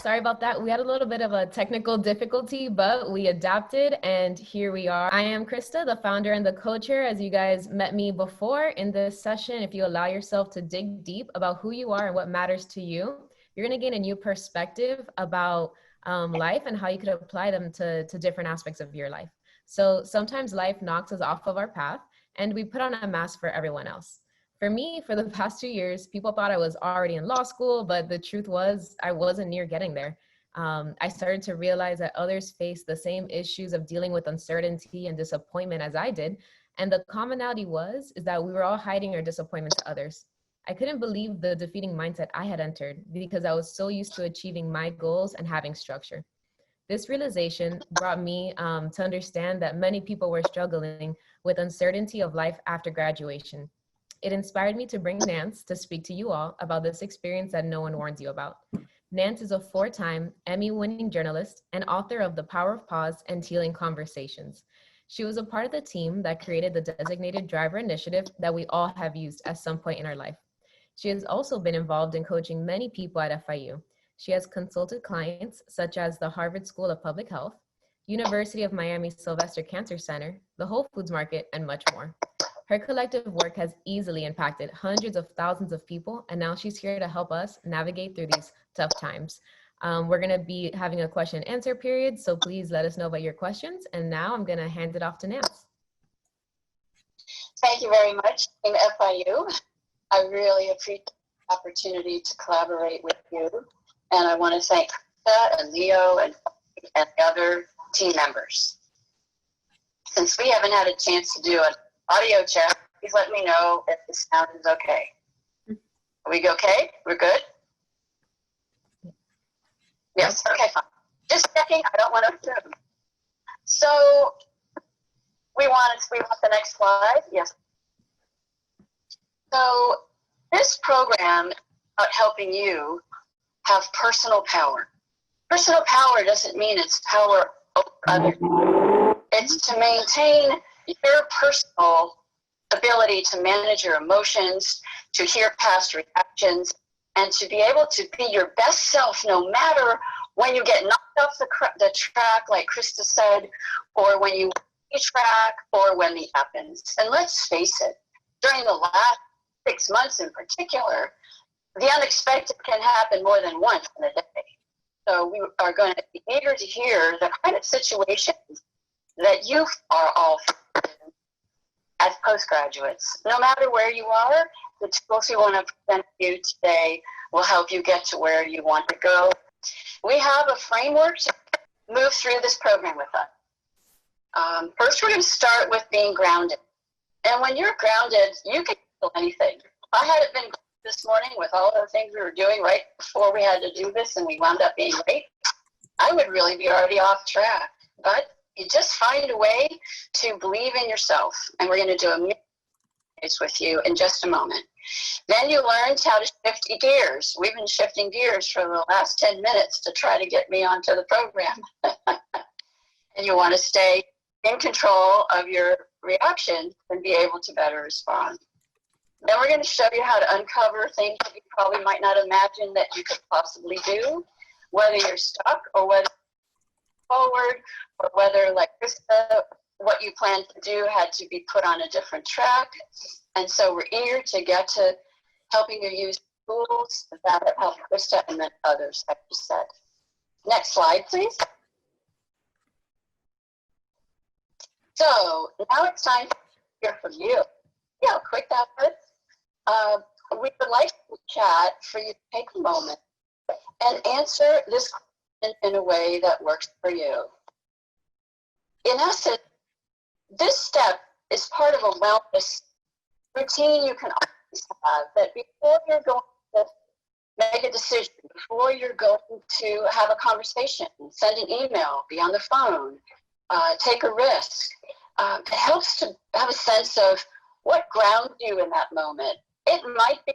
Sorry about that. We had a little bit of a technical difficulty, but we adapted and here we are. I am Krista, the founder and the co-chair. As you guys met me before in this session, if you allow yourself to dig deep about who you are and what matters to you, you're going to gain a new perspective about life and how you could apply them to different aspects of your life. So sometimes life knocks us off of our path and we put on a mask for everyone else. For me, for the past 2 years, people thought I was already in law school, but the truth was I wasn't near getting there. I started to realize that others face the same issues of dealing with uncertainty and disappointment as I did. And the commonality is that we were all hiding our disappointment to others. I couldn't believe the defeating mindset I had entered because I was so used to achieving my goals and having structure. This realization brought me to understand that many people were struggling with uncertainty of life after graduation. It inspired me to bring Nance to speak to you all about this experience that no one warns you about. Nance is a 4-time Emmy-winning journalist and author of The Power of Pause and Healing Conversations. She was a part of the team that created the Designated Driver Initiative that we all have used at some point in our life. She has also been involved in coaching many people at FIU. She has consulted clients such as the Harvard School of Public Health, University of Miami Sylvester Cancer Center, the Whole Foods Market, and much more. Her collective work has easily impacted hundreds of thousands of people, and now she's here to help us navigate through these tough times. We're going to be having a question and answer period, so please let us know about your questions. And now I'm going to hand it off to Nance. Thank you very much, Team FIU. I really appreciate the opportunity to collaborate with you, and I want to thank Krista and Leo and the other team members. Since we haven't had a chance to do an audio check, please let me know if the sound is okay. Are we okay? We're good? Yes, okay, fine. Just checking, I don't want to assume. So we want the next slide, yes. So this program is about helping you have personal power. Personal power doesn't mean it's power over others. It's to maintain your personal ability to manage your emotions, to hear past reactions, and to be able to be your best self no matter when you get knocked off the track, like Krista said, or when you track, or when it happens. And let's face it, during the last 6 months in particular, the unexpected can happen more than once in a day. So we are going to be eager to hear the kind of situations that you are all as postgraduates. No matter where you are, the tools we want to present to you today will help you get to where you want to go. We have a framework to move through this program with us. First, we're going to start with being grounded. And when you're grounded, you can do anything. If I hadn't been this morning with all the things we were doing right before we had to do this and we wound up being late, I would really be already off track. But you just find a way to believe in yourself. And we're going to do a minute with you in just a moment. Then you learned how to shift gears. We've been shifting gears for the last 10 minutes to try to get me onto the program. And you want to stay in control of your reaction and be able to better respond. Then we're going to show you how to uncover things that you probably might not imagine that you could possibly do, whether you're stuck or whether forward, or whether, like Krista, what you planned to do had to be put on a different track. And so we're eager to get to helping you use tools that have helped Krista and then others have just said. Next slide, please. So now it's time to hear from you. See how quick that was? We would like to chat for you to take a moment and answer this question in a way that works for you. In essence, this step is part of a wellness routine you can always have, that before you're going to make a decision, before you're going to have a conversation, send an email, be on the phone, take a risk, it helps to have a sense of what grounds you in that moment. It might be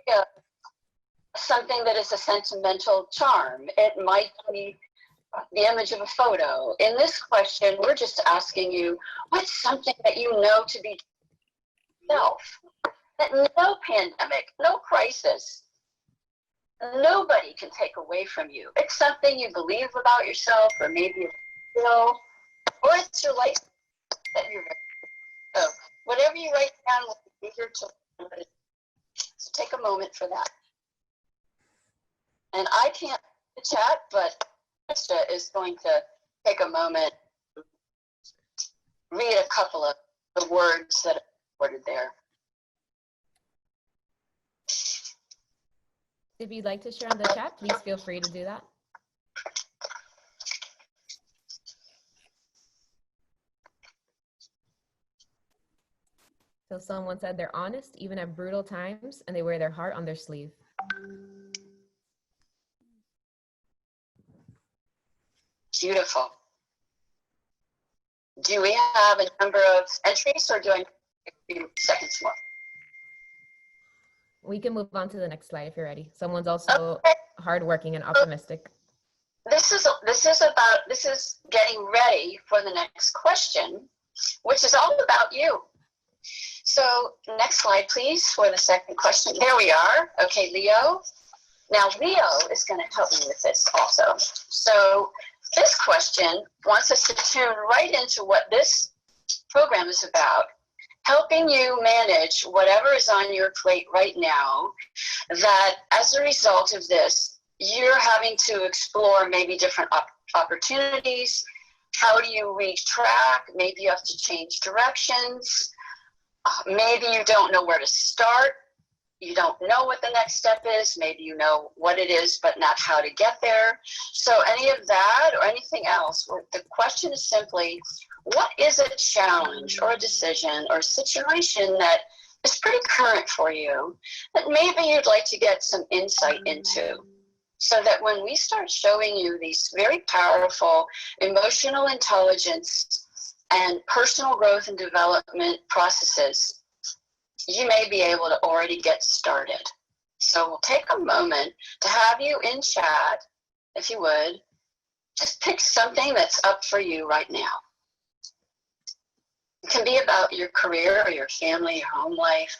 something that is a sentimental charm. It might be the image of a photo. In this question, we're just asking you, what's something that you know to be self? That no pandemic, no crisis nobody can take away from you. It's something you believe about yourself, or maybe it's a skill, or it's your life that you're so whatever you write down will be eager to learn. So take a moment for that. And I can't chat, but Krista is going to take a moment, read a couple of the words that are recorded there. If you'd like to share on the chat, please feel free to do that. So someone said they're honest, even at brutal times, and they wear their heart on their sleeve. Beautiful. Do we have a number of entries, or do I need a few seconds more? We can move on to the next slide if you're ready. Someone's also hardworking and optimistic. This is getting ready for the next question, which is all about you. So next slide, please, for the second question. There we are. Okay, Leo. Now, Leo is going to help me with this also. So this question wants us to tune right into what this program is about, helping you manage whatever is on your plate right now, that as a result of this, you're having to explore maybe different opportunities. How do you retrack? Maybe you have to change directions. Maybe you don't know where to start. You don't know what the next step is. Maybe you know what it is, but not how to get there. So any of that or anything else, the question is simply, what is a challenge or a decision or a situation that is pretty current for you that maybe you'd like to get some insight into? So that when we start showing you these very powerful emotional intelligence and personal growth and development processes, you may be able to already get started. So we'll take a moment to have you in chat, if you would, just pick something that's up for you right now. It can be about your career or your family, your home life,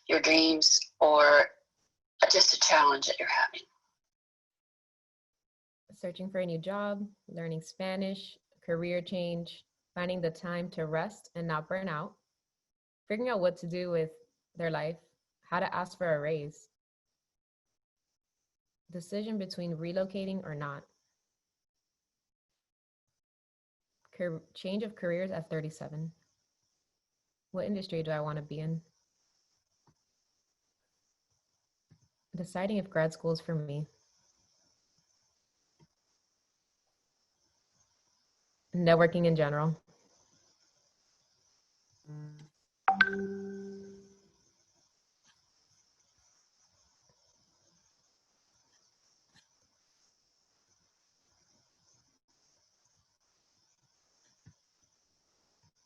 your dreams, or just a challenge that you're having. Searching for a new job, learning Spanish, career change, finding the time to rest and not burn out, figuring out what to do with their life, how to ask for a raise, decision between relocating or not, change of careers at 37. What industry do I want to be in? Deciding if grad school is for me. Networking in general.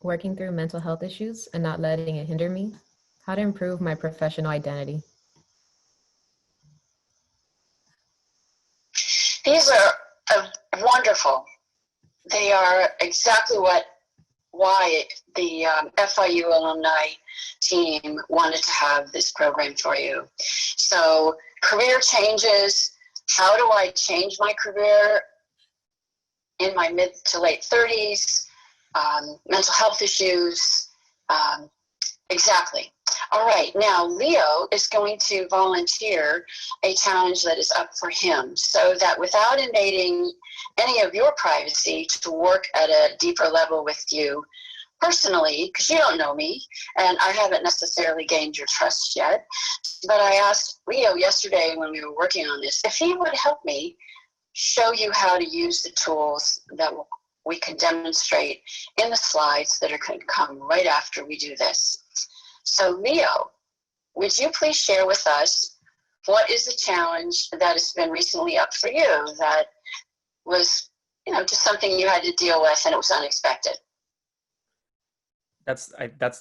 Working through mental health issues and not letting it hinder me. How to improve my professional identity. These are wonderful. They are exactly why the FIU alumni team wanted to have this program for you. So career changes, how do I change my career in my mid to late 30s, mental health issues, exactly. All right, now Leo is going to volunteer a challenge that is up for him so that without invading any of your privacy to work at a deeper level with you personally, because you don't know me and I haven't necessarily gained your trust yet, but I asked Leo yesterday when we were working on this if he would help me show you how to use the tools that we can demonstrate in the slides that are going to come right after we do this. So Leo, would you please share with us what is the challenge that has been recently up for you that was, just something you had to deal with and it was unexpected? That's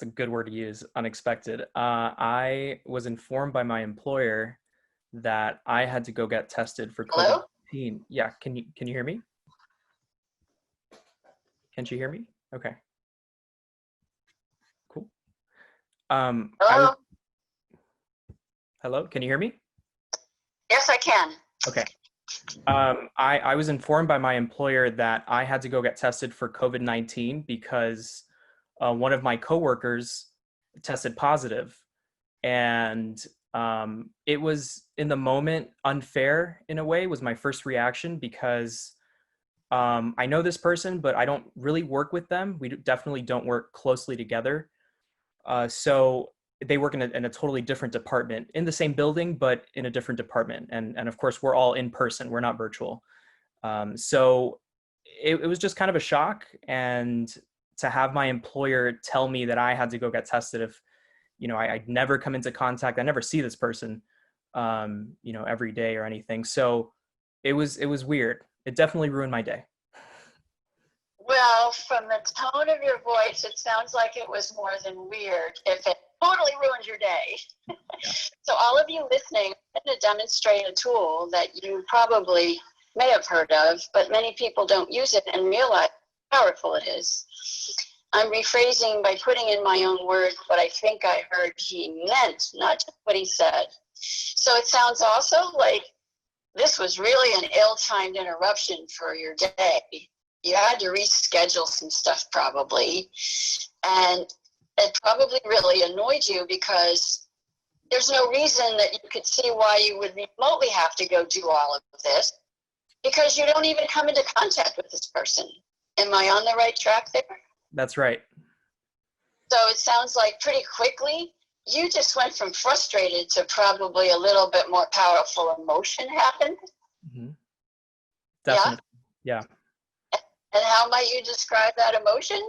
a good word to use, unexpected. I was informed by my employer that I had to go get tested for COVID-19. Yeah, can you hear me? Can you hear me? Okay. Cool. Hello? Hello, can you hear me? Yes, I can. Okay. I was informed by my employer that I had to go get tested for COVID-19 because one of my coworkers tested positive. And it was, in the moment, unfair in a way, was my first reaction, because I know this person, but I don't really work with them. We definitely don't work closely together. So they work in a totally different department, in the same building, but in a different department. And of course, we're all in person. We're not virtual. So it was just kind of a shock. And to have my employer tell me that I had to go get tested if, I'd never come into contact, I never see this person, every day or anything. So it was weird. It definitely ruined my day. Well, from the tone of your voice, it sounds like it was more than weird if it totally ruined your day. Yeah. So all of you listening, I'm going to demonstrate a tool that you probably may have heard of, but many people don't use it and realize how powerful it is. I'm rephrasing by putting in my own words what I think I heard he meant, not just what he said. So it sounds also like this was really an ill-timed interruption for your day. You had to reschedule some stuff probably, and it probably really annoyed you because there's no reason that you could see why you would remotely have to go do all of this, because you don't even come into contact with this person. Am I on the right track there? That's right. So it sounds like pretty quickly you just went from frustrated to probably a little bit more powerful emotion happened. Mm-hmm. Definitely. Yeah. And how might you describe that emotion?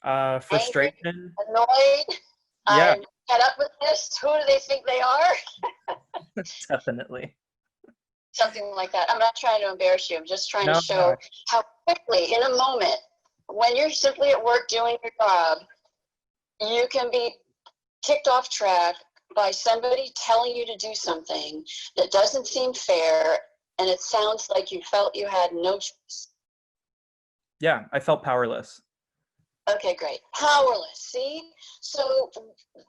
Frustration. Angry, annoyed. Yeah. I'm fed up with this. Who do they think they are? Definitely. Something like that. I'm not trying to embarrass you. I'm just trying to No. show how quickly, in a moment, when you're simply at work doing your job, you can be kicked off track by somebody telling you to do something that doesn't seem fair, and it sounds like you felt you had no choice. Yeah, I felt powerless. Okay, great. Powerless. See? So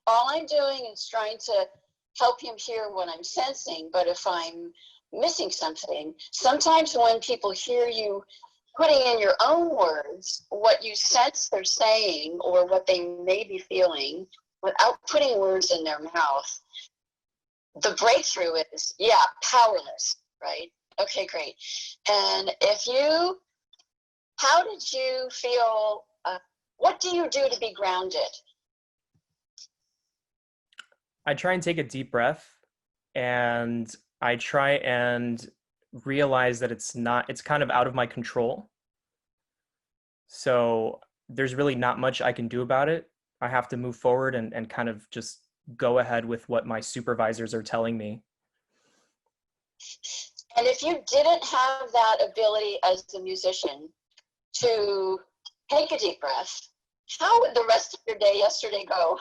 all I'm doing is trying to help him hear what I'm sensing, but if I'm missing something, sometimes when people hear you putting in your own words what you sense they're saying or what they may be feeling without putting words in their mouth, the breakthrough is, yeah, powerless, right? Okay, great. And how did you feel, what do you do to be grounded? I try and take a deep breath, and I try and realize that it's kind of out of my control. So there's really not much I can do about it. I have to move forward and kind of just go ahead with what my supervisors are telling me. And if you didn't have that ability as a musician to take a deep breath, how would the rest of your day yesterday go?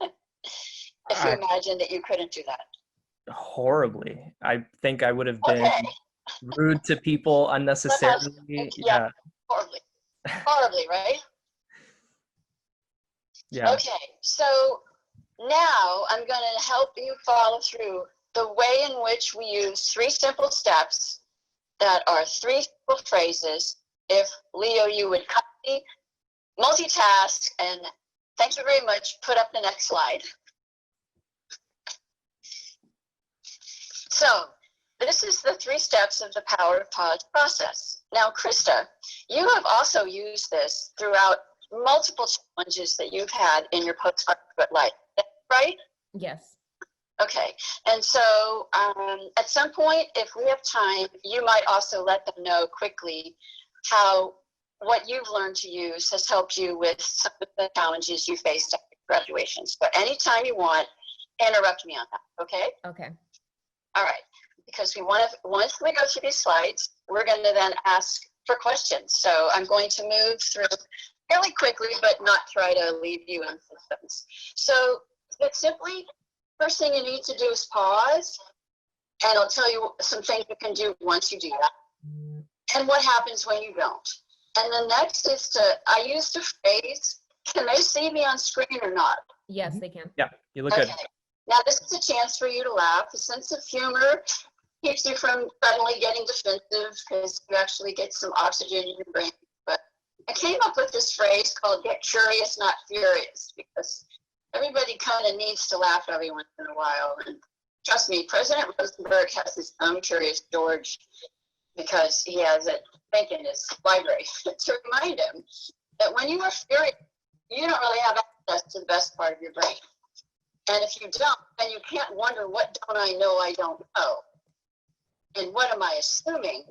If you imagine that you couldn't do that. Horribly. I think I would have been rude to people unnecessarily. Yeah, horribly. Horribly, right? Yeah. Okay, so now I'm going to help you follow through the way in which we use 3 simple steps that are 3 simple phrases. If Leo, you would copy, multitask, and thank you very much. Put up the next slide. So this is the 3 steps of the Power of Pause process. Now, Krista, you have also used this throughout multiple challenges that you've had in your postgraduate life, right? Yes. Okay, and so at some point, if we have time, you might also let them know quickly how what you've learned to use has helped you with some of the challenges you faced at graduations. But anytime you want, interrupt me on that, okay? Okay. All right, because once we go through these slides, we're going to then ask for questions. So I'm going to move through fairly quickly, but not try to leave you in suspense. So simply, first thing you need to do is pause, and I'll tell you some things you can do once you do that, and what happens when you don't. And the next is I used a phrase, can they see me on screen or not? Yes, they can. Yeah, you look good. Now, this is a chance for you to laugh. A sense of humor keeps you from suddenly getting defensive because you actually get some oxygen in your brain. But I came up with this phrase called "get curious, not furious," because everybody kind of needs to laugh every once in a while. And trust me, President Rosenberg has his own Curious George because he has it, I think, in his library to remind him that when you are furious, you don't really have access to the best part of your brain. And if you don't, then you can't wonder, what don't I know I don't know? And what am I assuming?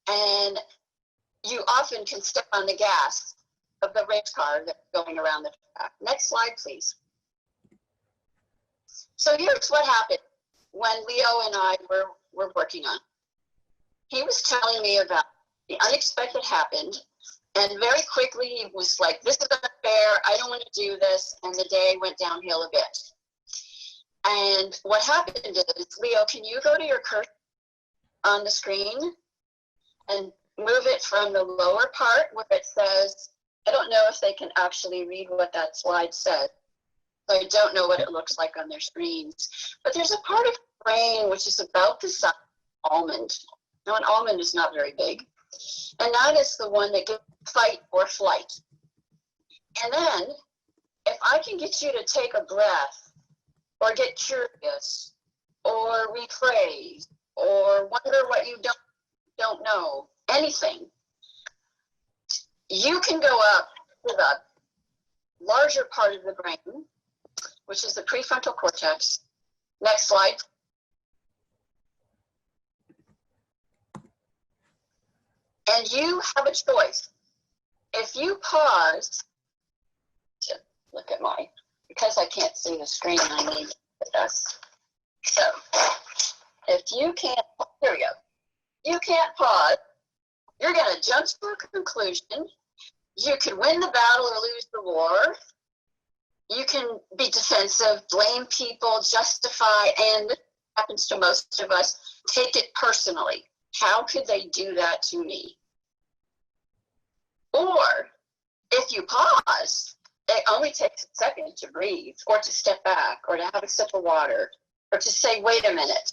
And you often can step on the gas of the race car that's going around the track. Next slide, please. So here's what happened when Leo and I were working on. He was telling me about the unexpected happened, and very quickly he was like, this is unfair, I don't want to do this, and the day went downhill a bit. And what happened is, Leo, can you go to your cursor on the screen and move it from the lower part where it says, I don't know if they can actually read what that slide said. So I don't know what it looks like on their screens. But there's a part of the brain which is about the size of an almond. Now, an almond is not very big. And that is the one that gives fight or flight. And then, if I can get you to take a breath, or get curious, or rephrase, or wonder what you don't know, anything, you can go up to the larger part of the brain, which is the prefrontal cortex. Next slide. And you have a choice. If you pause to look at my, because I can't see the screen, I need this. So if you can't, here we go. You can't pause. You're going to jump to a conclusion. You can win the battle or lose the war. You can be defensive, blame people, justify, and this happens to most of us, take it personally. How could they do that to me? Or if you pause, it only takes a second to breathe, or to step back, or to have a sip of water, or to say, wait a minute,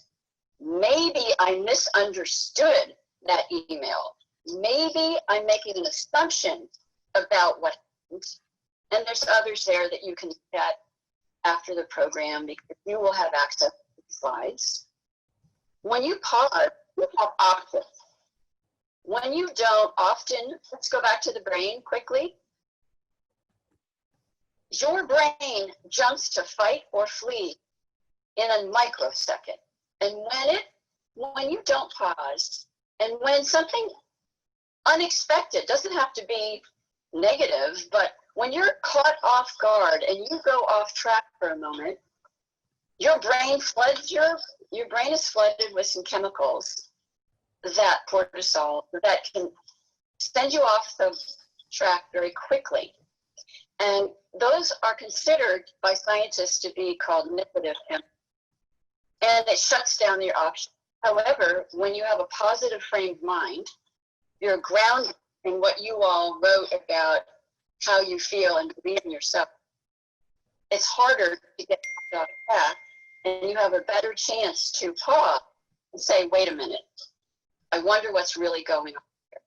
maybe I misunderstood that email. Maybe I'm making an assumption about what happened. And there's others there that you can look at after the program, because you will have access to the slides. When you pause, you have options. When you don't, often, let's go back to the brain quickly. Your brain jumps to fight or flee in a microsecond. And when you don't pause, and when something unexpected, doesn't have to be negative, but when you're caught off guard and you go off track for a moment, your brain is flooded with some chemicals, that cortisol, that can send you off the track very quickly. And those are considered by scientists to be called negative chemicals. And it shuts down your options. However, when you have a positive framed mind, you're grounded in what you all wrote about how you feel and believe in yourself. It's harder to get out of that, and you have a better chance to pause and say, wait a minute, I wonder what's really going on here.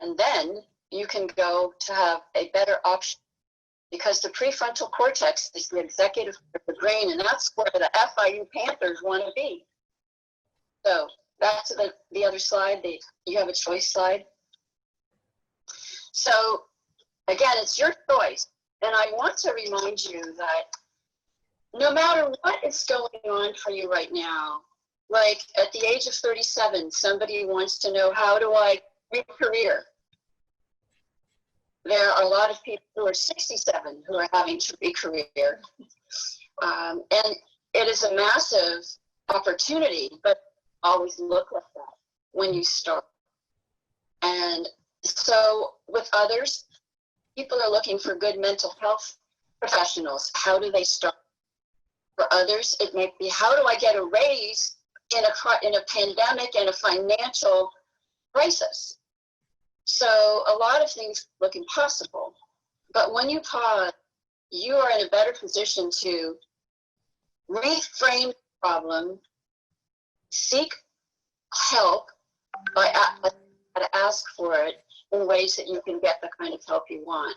And then you can go to have a better option, because the prefrontal cortex is the executive of the brain, and that's where the FIU Panthers want to be. So back to the other slide, you have a choice slide. So again, it's your choice. And I want to remind you that no matter what is going on for you right now, like at the age of 37, somebody wants to know, how do I re-career? There are a lot of people who are 67 who are having to re-career. And it is a massive opportunity, but always look like that when you start. And so with others, people are looking for good mental health professionals. How do they start? For others, it may be, how do I get a raise in a pandemic and a financial crisis? So a lot of things look impossible. But when you pause, you are in a better position to reframe the problem, seek help by ask for it in ways that you can get the kind of help you want.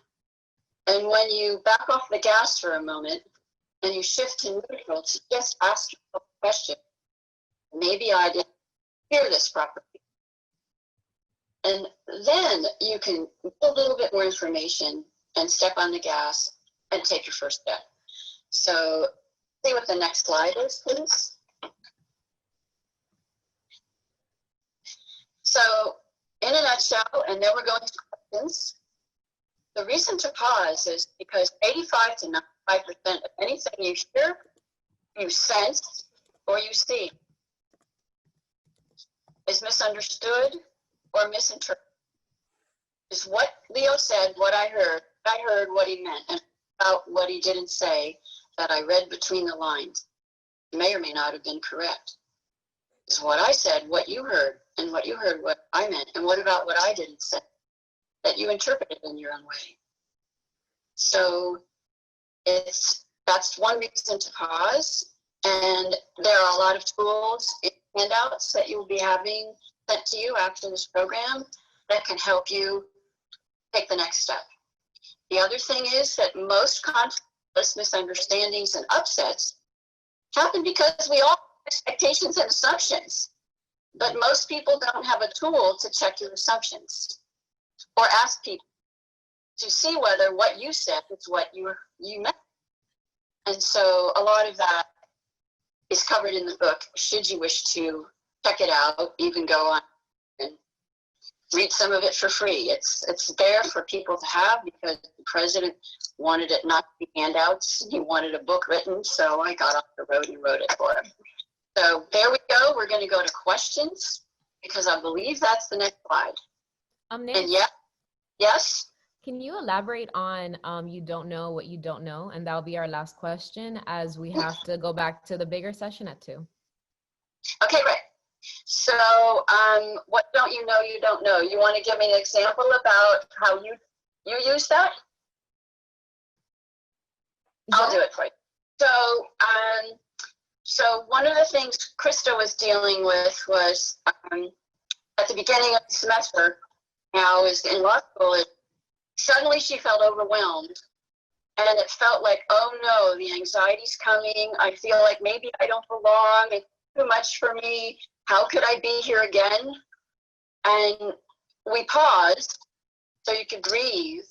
And when you back off the gas for a moment and you shift to neutral, to just ask yourself a question, maybe I didn't hear this properly. And then you can get a little bit more information and step on the gas and take your first step. So see what the next slide is, please. So in a nutshell, and then we're going to questions. The reason to pause is because 85 to 95% of anything you hear, you sense, or you see is misunderstood or misinterpreted. Is what Leo said, what I heard what he meant, and about what he didn't say that I read between the lines. It may or may not have been correct. Is what I said, what you heard, and what you heard, what I meant, and what about what I didn't say that you interpreted in your own way. So that's one reason to pause. And there are a lot of tools and handouts that you'll be having sent to you after this program that can help you take the next step. The other thing is that most conflicts, misunderstandings, and upsets happen because we all have expectations and assumptions. But most people don't have a tool to check your assumptions or ask people to see whether what you said is what you meant. And so a lot of that is covered in the book. Should you wish to check it out, you can go on and read some of it for free. It's there for people to have because the president wanted it not to be handouts. He wanted a book written, so I got off the road and wrote it for him. So there we go. We're going to go to questions because I believe that's the next slide. Nancy, and yes? Can you elaborate on you don't know what you don't know? And that'll be our last question as we have to go back to the bigger session at 2. Okay, right. So what don't you know you don't know? You want to give me an example about how you use that? Yeah. I'll do it for you. So one of the things Krista was dealing with was at the beginning of the semester, now is in law school, suddenly she felt overwhelmed. And it felt like, oh no, the anxiety's coming. I feel like maybe I don't belong. It's too much for me. How could I be here again? And we paused so you could breathe.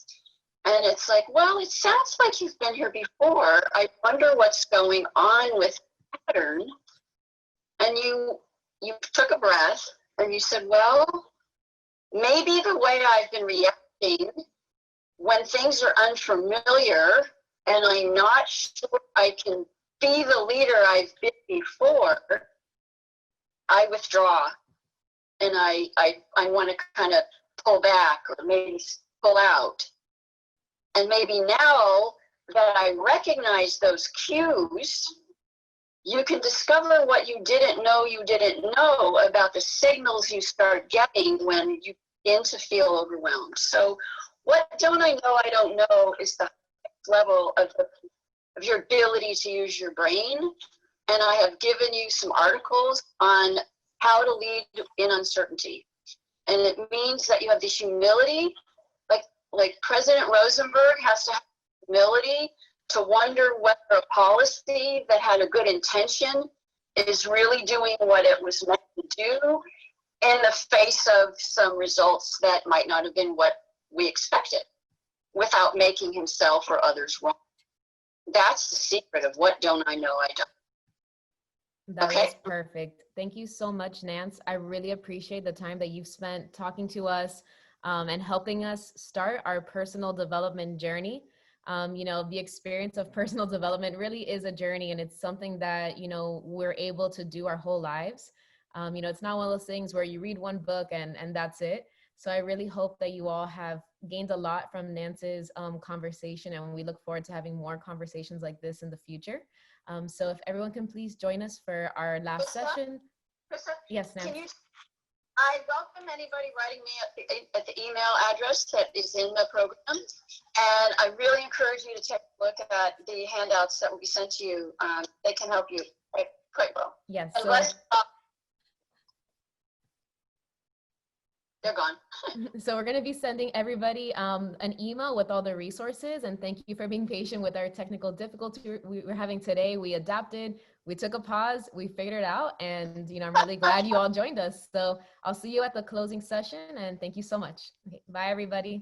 And it's like, well, it sounds like you've been here before. I wonder what's going on with the pattern. And you took a breath and you said, well, maybe the way I've been reacting when things are unfamiliar and I'm not sure I can be the leader I've been before, I withdraw and I want to kind of pull back or maybe pull out. And maybe now that I recognize those cues, you can discover what you didn't know about the signals you start getting when you begin to feel overwhelmed. So what don't I know I don't know is the level of your ability to use your brain. And I have given you some articles on how to lead in uncertainty. And it means that you have this humility, like President Rosenberg has to have humility to wonder whether a policy that had a good intention is really doing what it was meant to do in the face of some results that might not have been what we expected, without making himself or others wrong. That's the secret of what don't I know I don't. That was perfect. Thank you so much, Nance. I really appreciate the time that you've spent talking to us and helping us start our personal development journey. The experience of personal development really is a journey, and it's something that, we're able to do our whole lives. It's not one of those things where you read one book and that's it. So I really hope that you all have gained a lot from Nance's conversation, and we look forward to having more conversations like this in the future. So if everyone can please join us for our last session. Krista, yes, Nance. I welcome anybody writing me at the email address that is in the program. And I really encourage you to take a look at the handouts that will be sent to you. They can help you quite well. Yes. And So, they're gone. so we're going to be sending everybody an email with all the resources, and thank you for being patient with our technical difficulty we were having today. We adapted, we took a pause, we figured it out, and I'm really glad you all joined us. So I'll see you at the closing session, and thank you so much. Okay, bye everybody.